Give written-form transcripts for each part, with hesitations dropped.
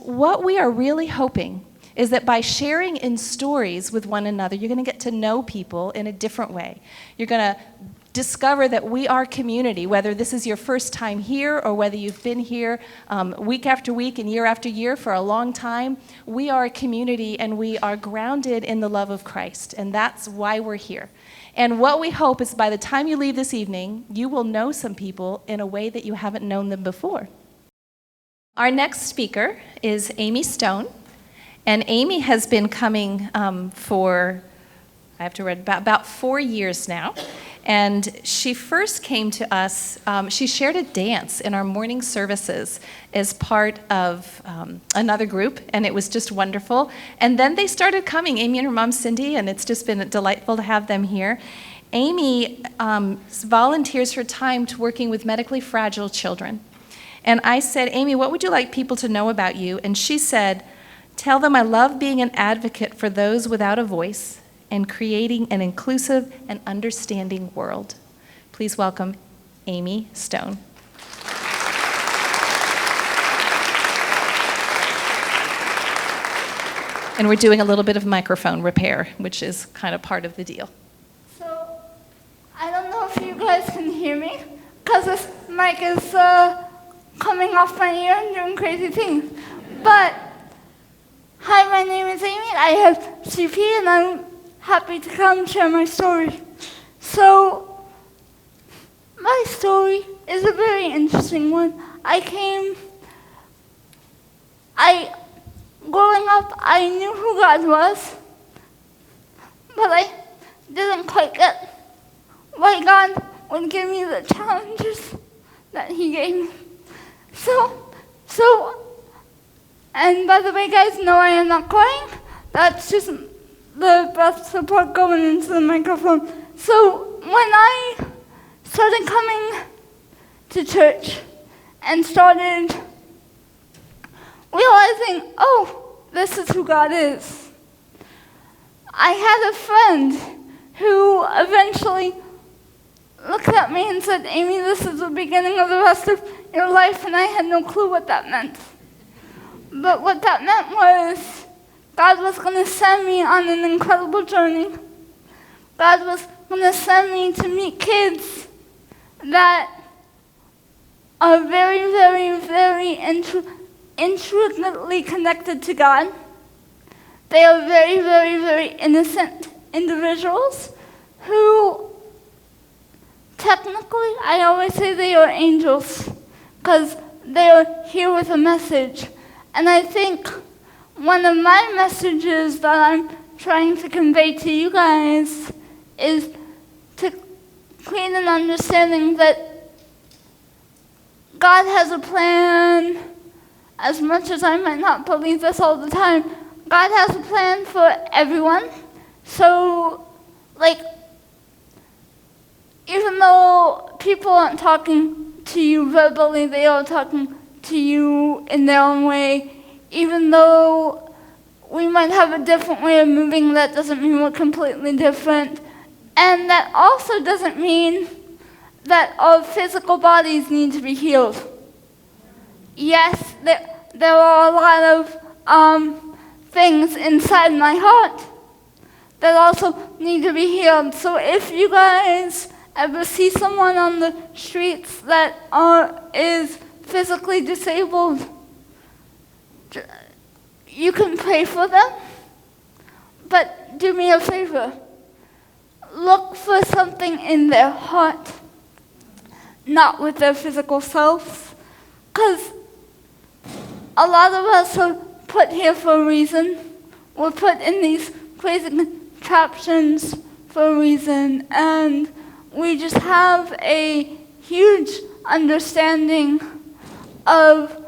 What we are really hoping is that by sharing in stories with one another, you're going to get to know people in a different way. You're going to discover that we are community, whether this is your first time here or whether you've been here week after week and year after year for a long time. We are a community and we are grounded in the love of Christ, and that's why we're here. And what we hope is by the time you leave this evening, you will know some people in a way that you haven't known them before. Our next speaker is Amy Stone, and Amy has been coming for, I have to read, about 4 years now. And she first came to us, she shared a dance in our morning services as part of another group, and it was just wonderful. And then they started coming, Amy and her mom Cindy, and it's just been delightful to have them here. Amy volunteers her time to working with medically fragile children. And I said, Amy, what would you like people to know about you? And she said, tell them I love being an advocate for those without a voice and creating an inclusive and understanding world. Please welcome Amy Stone. And we're doing a little bit of microphone repair, which is kind of part of the deal. So, I don't know if you guys can hear me, because this mic is coming off my ear and doing crazy things. But, hi, my name is Amy. I have CP, and I'm happy to come share my story. So, my story is a very interesting one. Growing up, I knew who God was, but I didn't quite get why God would give me the challenges that He gave me. And by the way, guys, no, I am not crying. That's just the breath support going into the microphone. So when I started coming to church and started realizing, oh, this is who God is, I had a friend who eventually looked at me and said, Amy, this is the beginning of the rest of your life, and I had no clue what that meant. But what that meant was God was going to send me on an incredible journey. God was going to send me to meet kids that are very, very, very intricately connected to God. They are very, very, very innocent individuals who, technically, I always say they are angels because they are here with a message. And I think one of my messages that I'm trying to convey to you guys is to create an understanding that God has a plan. As much as I might not believe this all the time, God has a plan for everyone. So, even though people aren't talking to you verbally, they are talking to you in their own way. Even though we might have a different way of moving, that doesn't mean we're completely different. And that also doesn't mean that our physical bodies need to be healed. Yes, there are a lot of things inside my heart that also need to be healed. So if you guys ever see someone on the streets that is physically disabled, you can pray for them, but do me a favor. Look for something in their heart, not with their physical selves, because a lot of us are put here for a reason. We're put in these crazy contraptions for a reason, and we just have a huge understanding of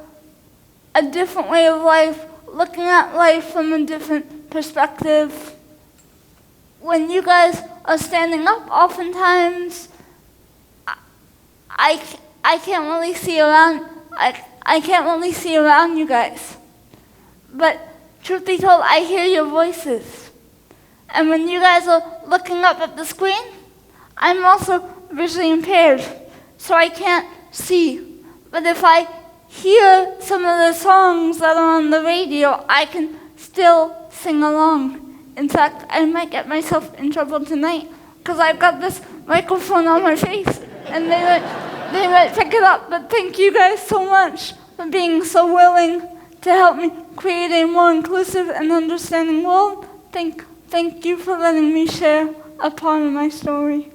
a different way of life, looking at life from a different perspective. When you guys are standing up, oftentimes I can't really see around. I can't really see around you guys. But truth be told, I hear your voices. And when you guys are looking up at the screen, I'm also visually impaired, so I can't see. But if I hear some of the songs that are on the radio, I can still sing along. In fact, I might get myself in trouble tonight because I've got this microphone on my face and they might pick it up. But thank you guys so much for being so willing to help me create a more inclusive and understanding world. Thank you for letting me share a part of my story.